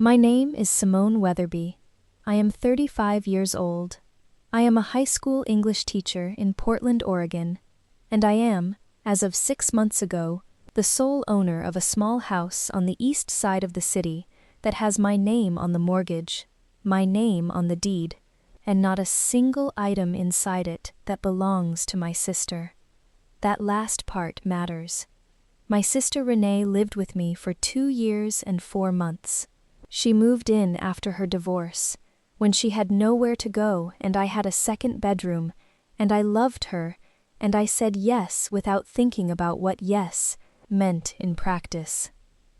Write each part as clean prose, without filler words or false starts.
My name is Simone Weatherby. I am 35 years old. I am a high school English teacher in Portland, Oregon, and I am, as of 6 months ago, the sole owner of a small house on the east side of the city that has my name on the mortgage, my name on the deed, and not a single item inside it that belongs to my sister. That last part matters. My sister Renee lived with me for 2 years and 4 months. She moved in after her divorce, when she had nowhere to go and I had a second bedroom, and I loved her, and I said yes without thinking about what yes meant in practice.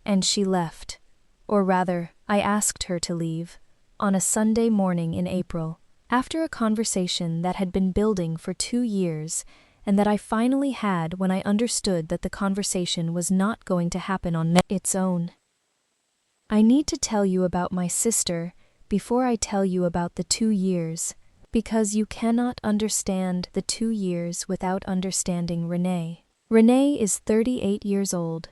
And she left, or rather, I asked her to leave, on a Sunday morning in April, after a conversation that had been building for 2 years, and that I finally had when I understood that the conversation was not going to happen on its own. I need to tell you about my sister before I tell you about the 2 years, because you cannot understand the 2 years without understanding Renee. Renee is 38 years old.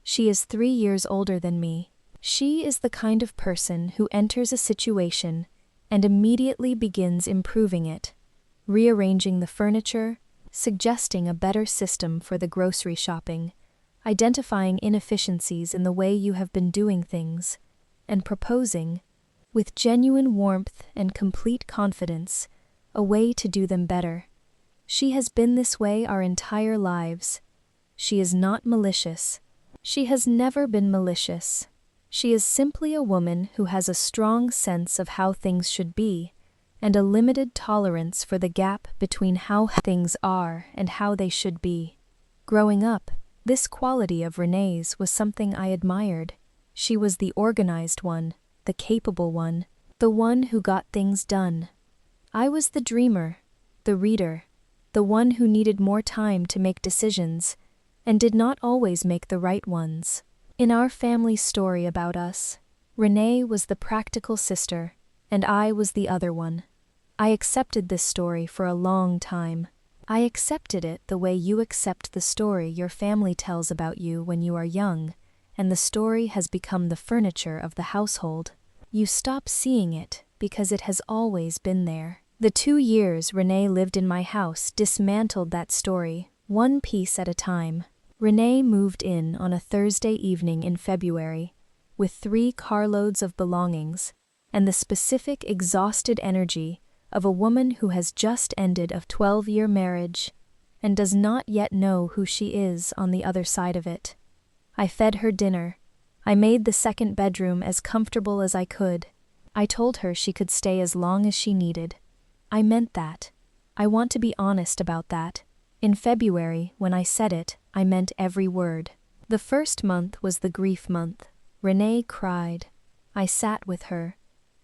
She is 3 years older than me. She is the kind of person who enters a situation and immediately begins improving it, rearranging the furniture, suggesting a better system for the grocery shopping, identifying inefficiencies in the way you have been doing things, and proposing, with genuine warmth and complete confidence, a way to do them better. She has been this way our entire lives. She is not malicious. She has never been malicious. She is simply a woman who has a strong sense of how things should be, and a limited tolerance for the gap between how things are and how they should be. Growing up, this quality of Renee's was something I admired. She was the organized one, the capable one, the one who got things done. I was the dreamer, the reader, the one who needed more time to make decisions, and did not always make the right ones. In our family story about us, Renee was the practical sister, and I was the other one. I accepted this story for a long time. I accepted it the way you accept the story your family tells about you when you are young, and the story has become the furniture of the household. You stop seeing it because it has always been there. The 2 years Renee lived in my house dismantled that story, one piece at a time. Renee moved in on a Thursday evening in February, with 3 carloads of belongings, and the specific exhausted energy of a woman who has just ended a 12-year marriage and does not yet know who she is on the other side of it. I fed her dinner. I made the second bedroom as comfortable as I could. I told her she could stay as long as she needed. I meant that. I want to be honest about that. In February, when I said it, I meant every word. The first month was the grief month. Renee cried. I sat with her.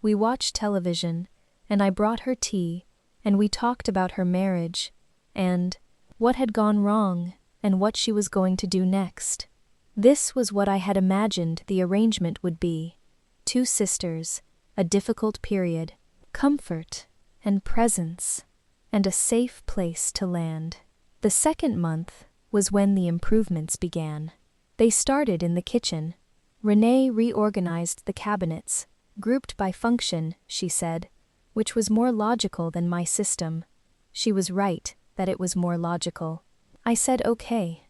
We watched television, and I brought her tea, and we talked about her marriage, and what had gone wrong, and what she was going to do next. This was what I had imagined the arrangement would be. 2 sisters, a difficult period, comfort, and presence, and a safe place to land. The second month was when the improvements began. They started in the kitchen. Renee reorganized the cabinets, grouped by function, she said, which was more logical than my system. She was right that it was more logical. I said okay.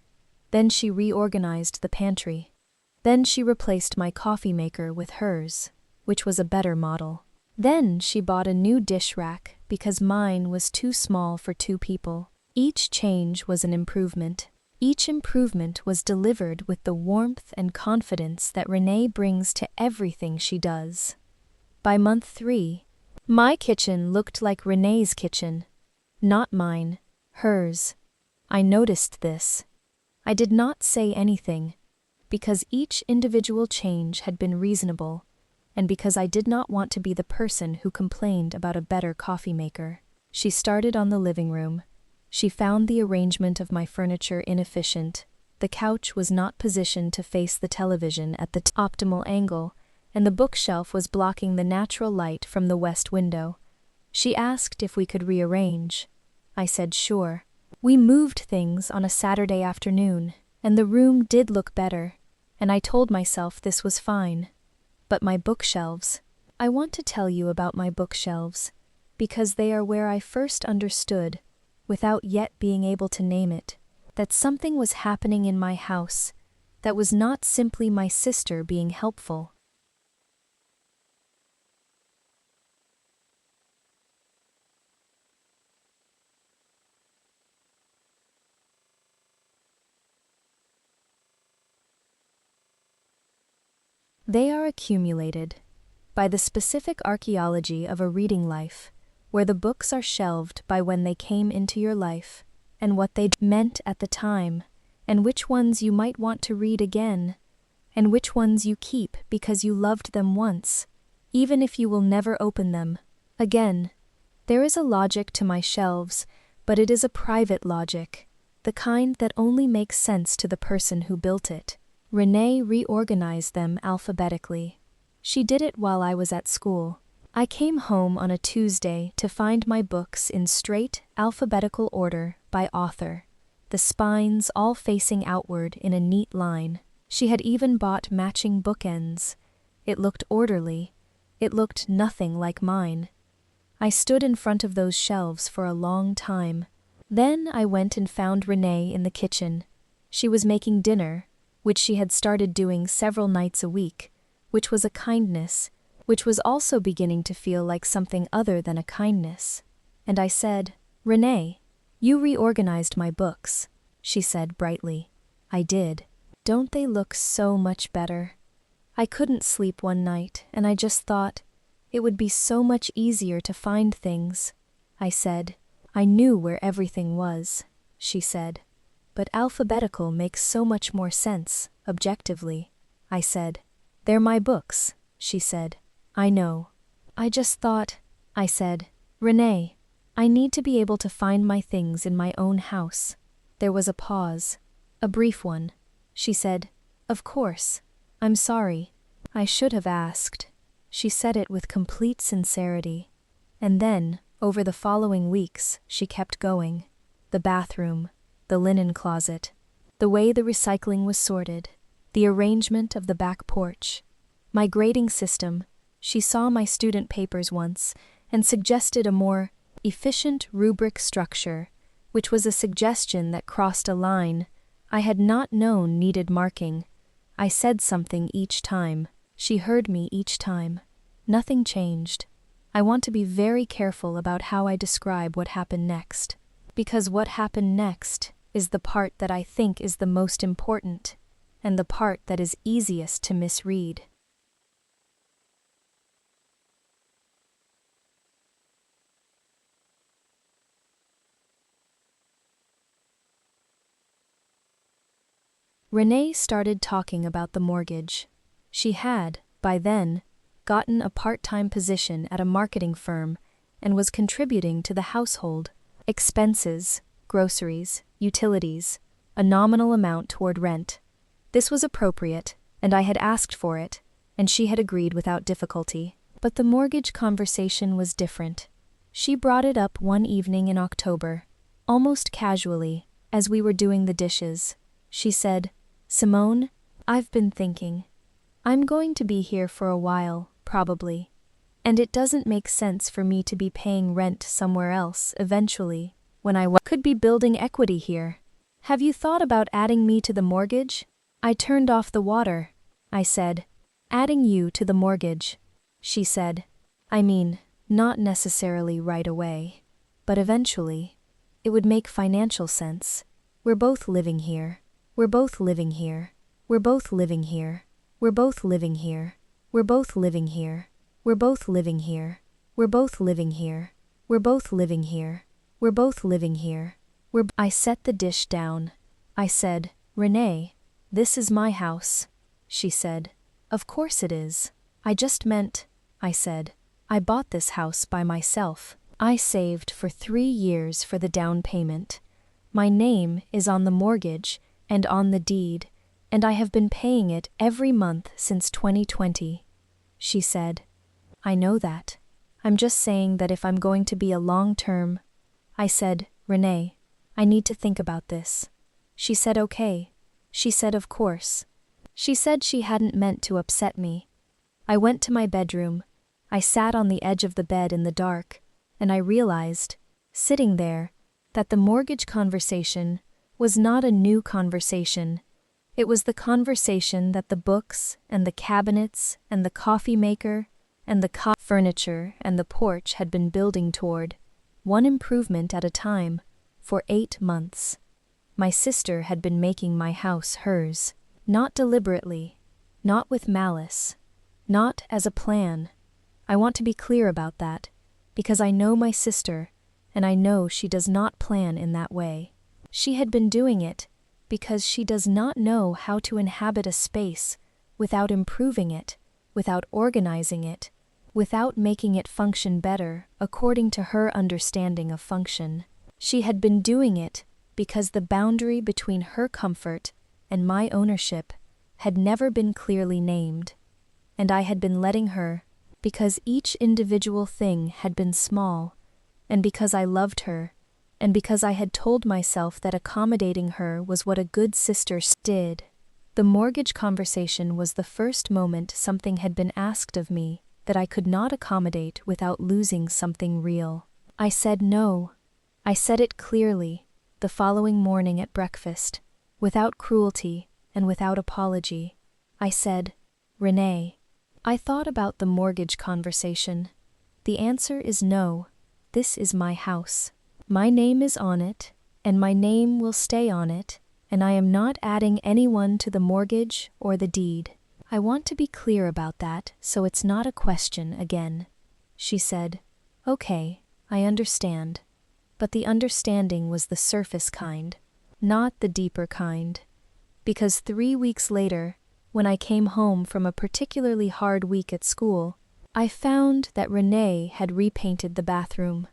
Then she reorganized the pantry. Then she replaced my coffee maker with hers, which was a better model. Then she bought a new dish rack because mine was too small for 2 people. Each change was an improvement. Each improvement was delivered with the warmth and confidence that Renee brings to everything she does. By month 3, my kitchen looked like Renee's kitchen. Not mine, hers. I noticed this. I did not say anything, because each individual change had been reasonable, and because I did not want to be the person who complained about a better coffee maker. She started on the living room. She found the arrangement of my furniture inefficient. The couch was not positioned to face the television at the optimal angle, and the bookshelf was blocking the natural light from the west window. She asked if we could rearrange. I said sure. We moved things on a Saturday afternoon, and the room did look better, and I told myself this was fine. But my bookshelves. I want to tell you about my bookshelves, because they are where I first understood, without yet being able to name it, that something was happening in my house that was not simply my sister being helpful. They are accumulated by the specific archaeology of a reading life, where the books are shelved by when they came into your life, and what they meant at the time, and which ones you might want to read again, and which ones you keep because you loved them once, even if you will never open them again. There is a logic to my shelves, but it is a private logic, the kind that only makes sense to the person who built it. Renee reorganized them alphabetically. She did it while I was at school. I came home on a Tuesday to find my books in straight, alphabetical order by author, the spines all facing outward in a neat line. She had even bought matching bookends. It looked orderly. It looked nothing like mine. I stood in front of those shelves for a long time. Then I went and found Renee in the kitchen. She was making dinner, which she had started doing several nights a week, which was a kindness, which was also beginning to feel like something other than a kindness. And I said, "Renee, you reorganized my books," she said brightly. I did. Don't they look so much better? I couldn't sleep one night, and I just thought, it would be so much easier to find things. I said, "I knew where everything was," she said. "But alphabetical makes so much more sense, objectively." I said, "They're my books," she said. "I know. I just thought," I said, "Renee, I need to be able to find my things in my own house." There was a pause, a brief one. She said, "Of course. I'm sorry. I should have asked." She said it with complete sincerity. And then, over the following weeks, she kept going. The bathroom, the linen closet, the way the recycling was sorted, the arrangement of the back porch, my grading system. She saw my student papers once and suggested a more efficient rubric structure, which was a suggestion that crossed a line I had not known needed marking. I said something each time. She heard me each time. Nothing changed. I want to be very careful about how I describe what happened next, because what happened next is the part that I think is the most important, and the part that is easiest to misread. Renee started talking about the mortgage. She had, by then, gotten a part-time position at a marketing firm and was contributing to the household expenses, groceries, utilities, a nominal amount toward rent. This was appropriate, and I had asked for it, and she had agreed without difficulty. But the mortgage conversation was different. She brought it up one evening in October, almost casually, as we were doing the dishes. She said, "Simone, I've been thinking. I'm going to be here for a while, probably. And it doesn't make sense for me to be paying rent somewhere else eventually, when I could be building equity here. Have you thought about adding me to the mortgage?" I turned off the water. I said, "Adding you to the mortgage." She said, "I mean, not necessarily right away, but eventually. It would make financial sense. We're both living here. We're both living here. We're both living here. We're both living here. We're both living here. We're both living here. We're both living here. We're both living here. We're both living here. I set the dish down. I said, "Renee, this is my house." She said, "Of course it is. I just meant," I said, "I bought this house by myself. I saved for 3 years for the down payment. My name is on the mortgage and on the deed, and I have been paying it every month since 2020. She said, "I know that. I'm just saying that if I'm going to be a long-term." I said, "Renee, I need to think about this." She said, "Okay." She said, "Of course." She said she hadn't meant to upset me. I went to my bedroom. I sat on the edge of the bed in the dark, and I realized, sitting there, that the mortgage conversation was not a new conversation. It was the conversation that the books and the cabinets and the coffee maker and the furniture and the porch had been building toward, one improvement at a time, for 8 months. My sister had been making my house hers, not deliberately, not with malice, not as a plan. I want to be clear about that, because I know my sister, and I know she does not plan in that way. She had been doing it because she does not know how to inhabit a space without improving it, without organizing it, without making it function better according to her understanding of function. She had been doing it because the boundary between her comfort and my ownership had never been clearly named, and I had been letting her because each individual thing had been small, and because I loved her, and because I had told myself that accommodating her was what a good sister did. The mortgage conversation was the first moment something had been asked of me that I could not accommodate without losing something real. I said no. I said it clearly, the following morning at breakfast, without cruelty and without apology. I said, Renee. I thought about the mortgage conversation. The answer is no. This is my house. My name is on it, and my name will stay on it, and I am not adding anyone to the mortgage or the deed. I want to be clear about that so it's not a question again. She said, Okay, I understand. But the understanding was the surface kind, not the deeper kind. Because 3 weeks later, when I came home from a particularly hard week at school, I found that Renee had repainted the bathroom.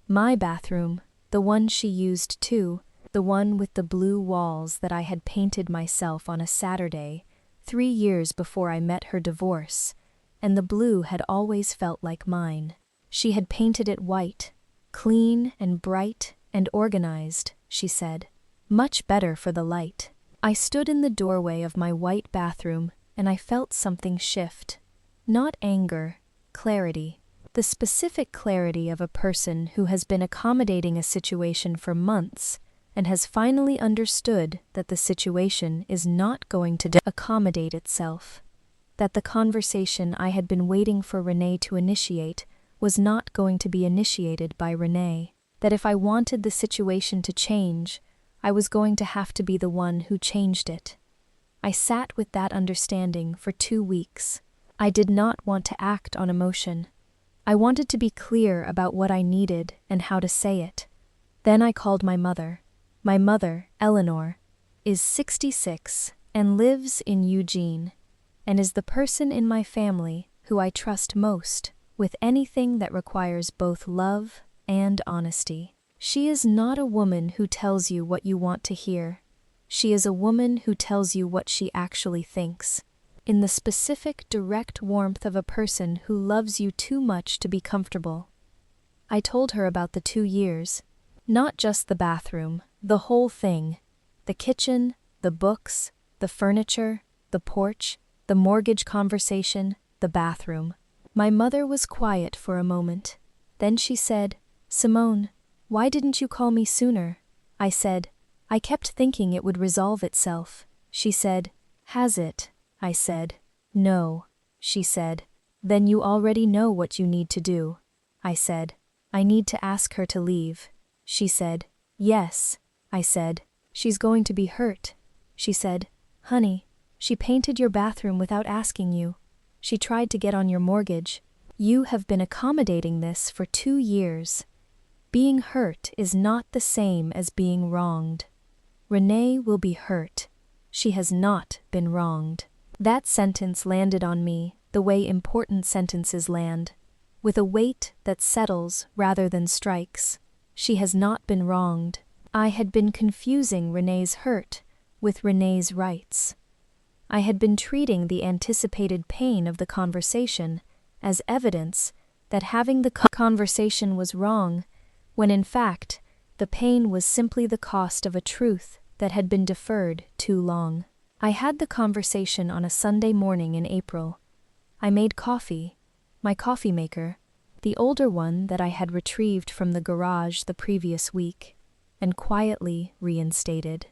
My bathroom, the one she used too, the one with the blue walls that I had painted myself on a Saturday, 3 years before I met her divorce, and the blue had always felt like mine. She had painted it white, clean and bright and organized, she said. Much better for the light. I stood in the doorway of my white bathroom, and I felt something shift. Not anger, clarity. The specific clarity of a person who has been accommodating a situation for months and has finally understood that the situation is not going to accommodate itself. That the conversation I had been waiting for Renee to initiate was not going to be initiated by Renee. That if I wanted the situation to change, I was going to have to be the one who changed it. I sat with that understanding for 2 weeks. I did not want to act on emotion. I wanted to be clear about what I needed and how to say it. Then I called my mother. My mother, Eleanor, is 66 and lives in Eugene, and is the person in my family who I trust most with anything that requires both love and honesty. She is not a woman who tells you what you want to hear. She is a woman who tells you what she actually thinks, in the specific, direct warmth of a person who loves you too much to be comfortable. I told her about the 2 years, not just the bathroom, the whole thing, the kitchen, the books, the furniture, the porch, the mortgage conversation, the bathroom. My mother was quiet for a moment. Then she said, Simone, why didn't you call me sooner? I said, I kept thinking it would resolve itself. She said, Has it? I said, No. She said, Then you already know what you need to do. I said, I need to ask her to leave. She said, Yes. I said, She's going to be hurt. She said, Honey, she painted your bathroom without asking you. She tried to get on your mortgage. You have been accommodating this for 2 years. Being hurt is not the same as being wronged. Renee will be hurt. She has not been wronged. That sentence landed on me the way important sentences land, with a weight that settles rather than strikes. She has not been wronged. I had been confusing Renee's hurt with Renee's rights. I had been treating the anticipated pain of the conversation as evidence that having the conversation was wrong, when in fact the pain was simply the cost of a truth that had been deferred too long. I had the conversation on a Sunday morning in April. I made coffee, my coffee maker, the older one that I had retrieved from the garage the previous week, and quietly reinstated.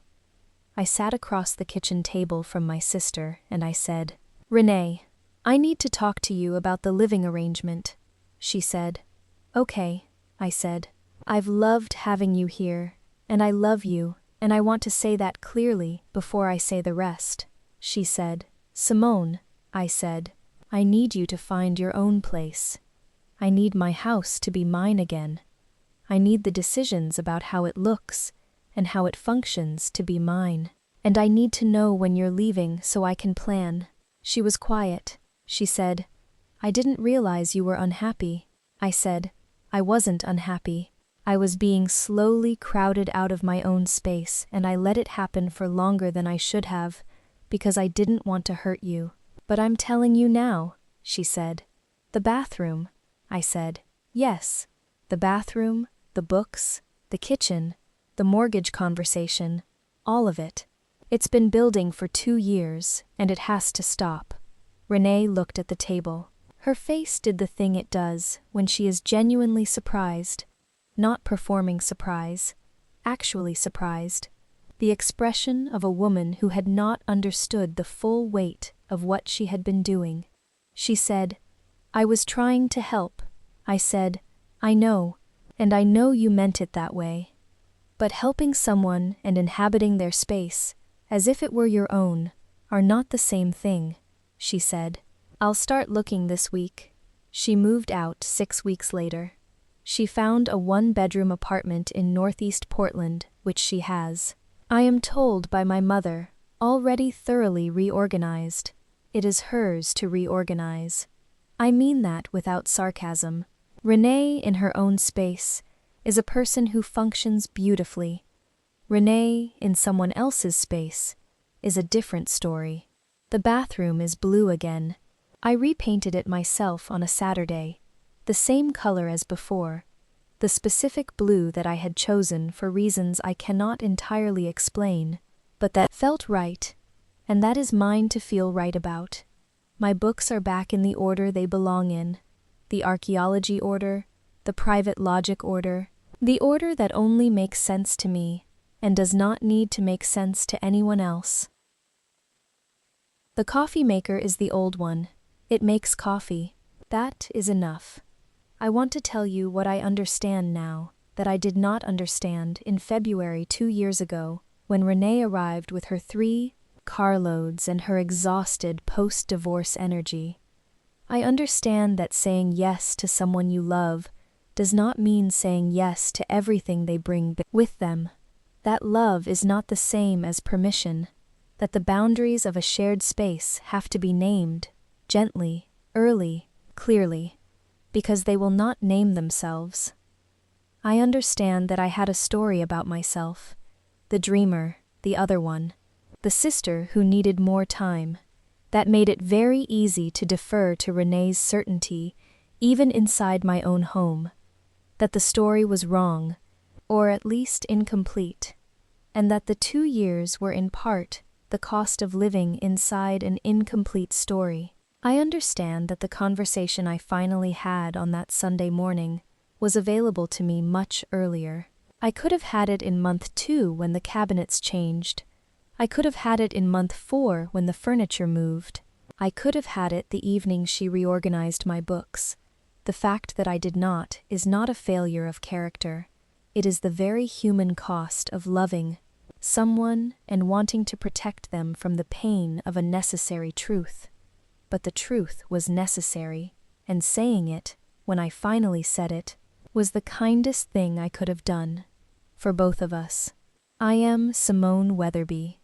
I sat across the kitchen table from my sister and I said, "Renee, I need to talk to you about the living arrangement." She said, "Okay," I said. "I've loved having you here, and I love you, and I want to say that clearly before I say the rest." She said, "Simone," I said, "I need you to find your own place. I need my house to be mine again. I need the decisions about how it looks and how it functions to be mine. And I need to know when you're leaving so I can plan." She was quiet. She said, "I didn't realize you were unhappy." I said, "I wasn't unhappy. I was being slowly crowded out of my own space, and I let it happen for longer than I should have, because I didn't want to hurt you. But I'm telling you now," she said. "The bathroom," I said. "Yes, the bathroom, the books, the kitchen, the mortgage conversation, all of it. It's been building for 2 years, and it has to stop." Renee looked at the table. Her face did the thing it does when she is genuinely surprised. Not performing surprise, actually surprised. The expression of a woman who had not understood the full weight of what she had been doing. She said, "I was trying to help." I said, "I know, and I know you meant it that way. But helping someone and inhabiting their space, as if it were your own, are not the same thing." She said, "I'll start looking this week." She moved out 6 weeks later. She found a 1-bedroom apartment in Northeast Portland, which she has, I am told by my mother, already thoroughly reorganized. It is hers to reorganize. I mean that without sarcasm. Renee, in her own space, is a person who functions beautifully. Renee, in someone else's space, is a different story. The bathroom is blue again. I repainted it myself on a Saturday, the same color as before, the specific blue that I had chosen for reasons I cannot entirely explain, but that felt right, and that is mine to feel right about. My books are back in the order they belong in, the archaeology order, the private logic order, the order that only makes sense to me and does not need to make sense to anyone else. The coffee maker is the old one. It makes coffee. That is enough. I want to tell you what I understand now that I did not understand in February 2 years ago when Renee arrived with her 3 carloads and her exhausted post-divorce energy. I understand that saying yes to someone you love does not mean saying yes to everything they bring with them. That love is not the same as permission, that the boundaries of a shared space have to be named, gently, early, clearly, because they will not name themselves. I understand that I had a story about myself, the dreamer, the other one, the sister who needed more time, that made it very easy to defer to Renee's certainty, even inside my own home, that the story was wrong, or at least incomplete, and that the 2 years were in part the cost of living inside an incomplete story. I understand that the conversation I finally had on that Sunday morning was available to me much earlier. I could have had it in month 2 when the cabinets changed. I could have had it in month 4 when the furniture moved. I could have had it the evening she reorganized my books. The fact that I did not is not a failure of character. It is the very human cost of loving someone and wanting to protect them from the pain of a necessary truth. But the truth was necessary, and saying it, when I finally said it, was the kindest thing I could have done, for both of us. I am Simone Weatherby.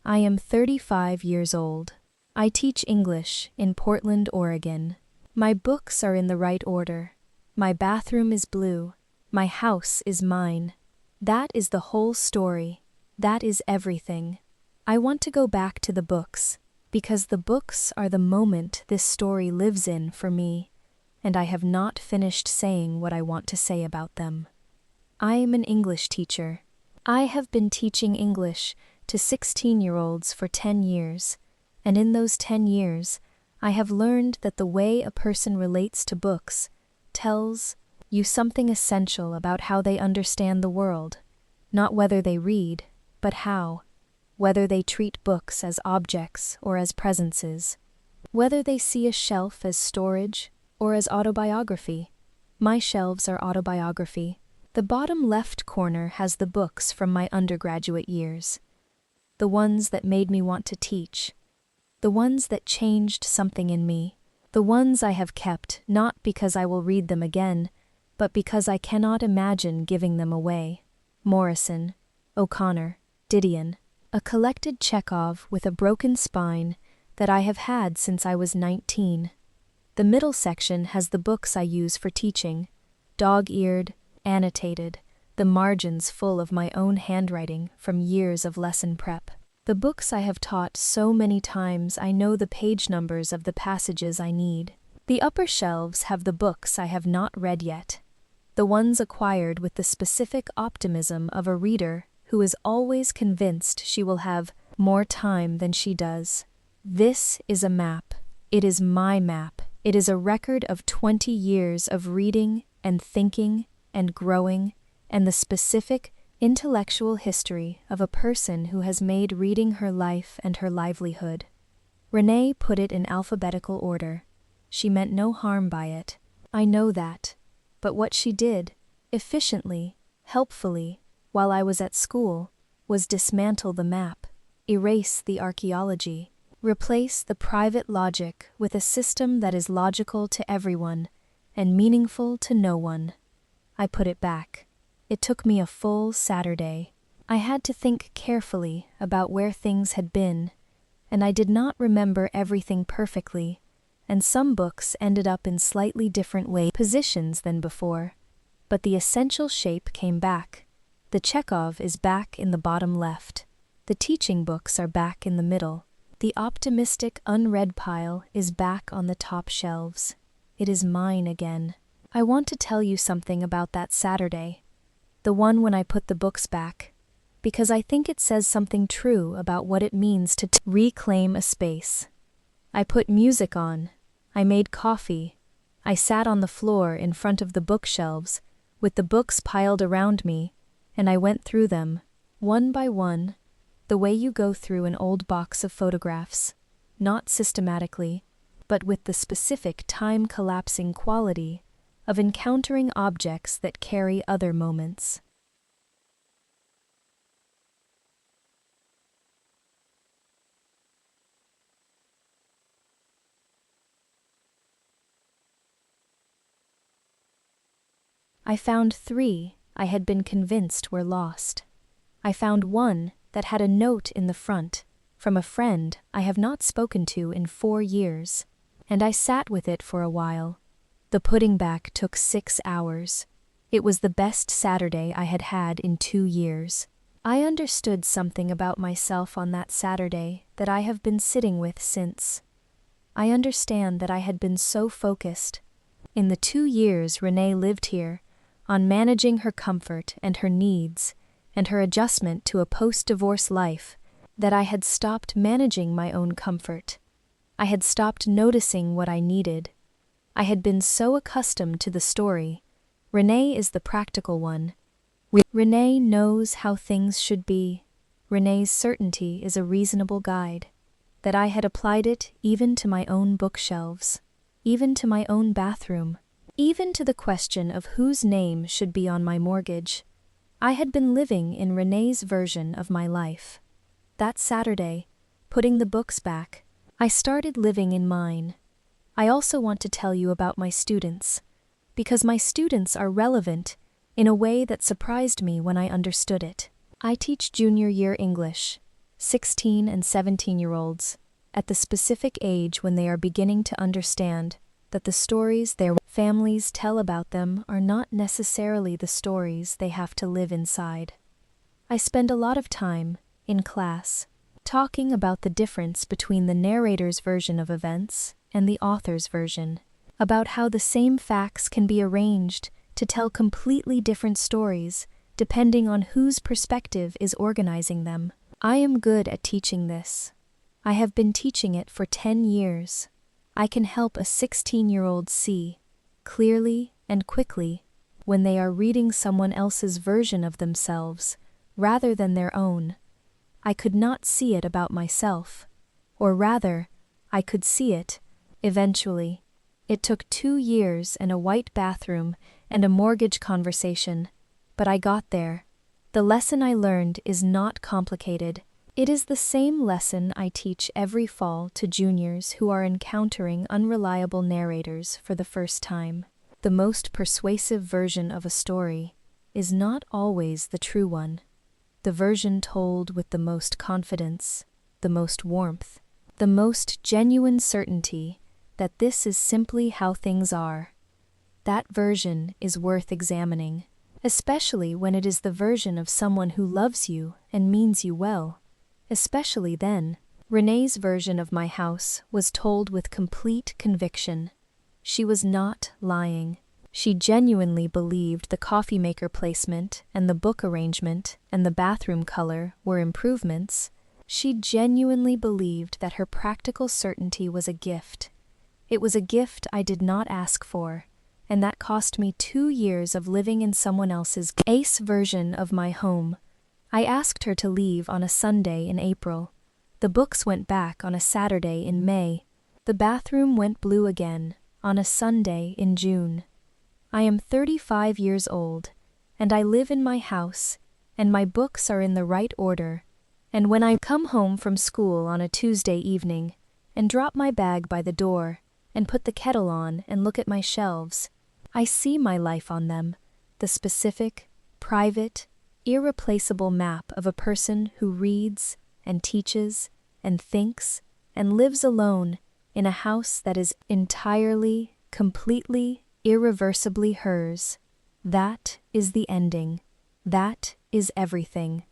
I am 35 years old. I teach English in Portland, Oregon. My books are in the right order. My bathroom is blue. My house is mine. That is the whole story. That is everything. I want to go back to the books, because the books are the moment this story lives in for me, and I have not finished saying what I want to say about them. I am an English teacher. I have been teaching English to 16-year-olds for 10 years, and in those 10 years, I have learned that the way a person relates to books tells you something essential about how they understand the world, not whether they read, but how, whether they treat books as objects or as presences, whether they see a shelf as storage or as autobiography. My shelves are autobiography. The bottom left corner has the books from my undergraduate years, the ones that made me want to teach, the ones that changed something in me, the ones I have kept not because I will read them again, but because I cannot imagine giving them away. Morrison, O'Connor, Didion, a collected Chekhov with a broken spine that I have had since I was 19. The middle section has the books I use for teaching, dog-eared, annotated, the margins full of my own handwriting from years of lesson prep. The books I have taught so many times I know the page numbers of the passages I need. The upper shelves have the books I have not read yet, the ones acquired with the specific optimism of a reader who is always convinced she will have more time than she does. This is a map. It is my map. It is a record of 20 years of reading and thinking and growing, and the specific intellectual history of a person who has made reading her life and her livelihood. Renee put it in alphabetical order. She meant no harm by it. I know that. But what she did, efficiently, helpfully, while I was at school, was dismantle the map, erase the archaeology, replace the private logic with a system that is logical to everyone and meaningful to no one. I put it back. It took me a full Saturday. I had to think carefully about where things had been, and I did not remember everything perfectly, and some books ended up in slightly different positions than before. But the essential shape came back. The Chekhov is back in the bottom left. The teaching books are back in the middle. The optimistic unread pile is back on the top shelves. It is mine again. I want to tell you something about that Saturday, the one when I put the books back, because I think it says something true about what it means to reclaim a space. I put music on. I made coffee. I sat on the floor in front of the bookshelves, with the books piled around me, and I went through them, one by one, the way you go through an old box of photographs, not systematically, but with the specific time-collapsing quality of encountering objects that carry other moments. I found 3 I had been convinced were lost. I found one that had a note in the front from a friend I have not spoken to in 4 years, and I sat with it for a while. The putting back took 6 hours. It was the best Saturday I had had in 2 years. I understood something about myself on that Saturday that I have been sitting with since. I understand that I had been so focused, in the 2 years Renee lived here, on managing her comfort and her needs, and her adjustment to a post-divorce life, that I had stopped managing my own comfort. I had stopped noticing what I needed. I had been so accustomed to the story. Renee is the practical one. Renee knows how things should be. Renee's certainty is a reasonable guide. That I had applied it even to my own bookshelves, even to my own bathroom, even to the question of whose name should be on my mortgage. I had been living in Renee's version of my life. That Saturday, putting the books back, I started living in mine. I also want to tell you about my students, because my students are relevant in a way that surprised me when I understood it. I teach junior year English, 16 and 17-year-olds, at the specific age when they are beginning to understand that the stories their families tell about them are not necessarily the stories they have to live inside. I spend a lot of time, in class, talking about the difference between the narrator's version of events and the author's version, about how the same facts can be arranged to tell completely different stories depending on whose perspective is organizing them. I am good at teaching this. I have been teaching it for 10 years. I can help a 16-year-old see, clearly and quickly, when they are reading someone else's version of themselves, rather than their own. I could not see it about myself. Or rather, I could see it, eventually. It took 2 years and a white bathroom and a mortgage conversation, but I got there. The lesson I learned is not complicated. It is the same lesson I teach every fall to juniors who are encountering unreliable narrators for the first time. The most persuasive version of a story is not always the true one. The version told with the most confidence, the most warmth, the most genuine certainty that this is simply how things are. That version is worth examining, especially when it is the version of someone who loves you and means you well. Especially then. Renee's version of my house was told with complete conviction. She was not lying. She genuinely believed the coffee maker placement and the book arrangement and the bathroom color were improvements. She genuinely believed that her practical certainty was a gift. It was a gift I did not ask for, and that cost me 2 years of living in someone else's ace version of my home. I asked her to leave on a Sunday in April. The books went back on a Saturday in May. The bathroom went blue again on a Sunday in June. I am 35 years old, and I live in my house, and my books are in the right order. And when I come home from school on a Tuesday evening, and drop my bag by the door, and put the kettle on and look at my shelves, I see my life on them, the specific, private, irreplaceable map of a person who reads and teaches and thinks and lives alone in a house that is entirely, completely, irreversibly hers. That is the ending. That is everything.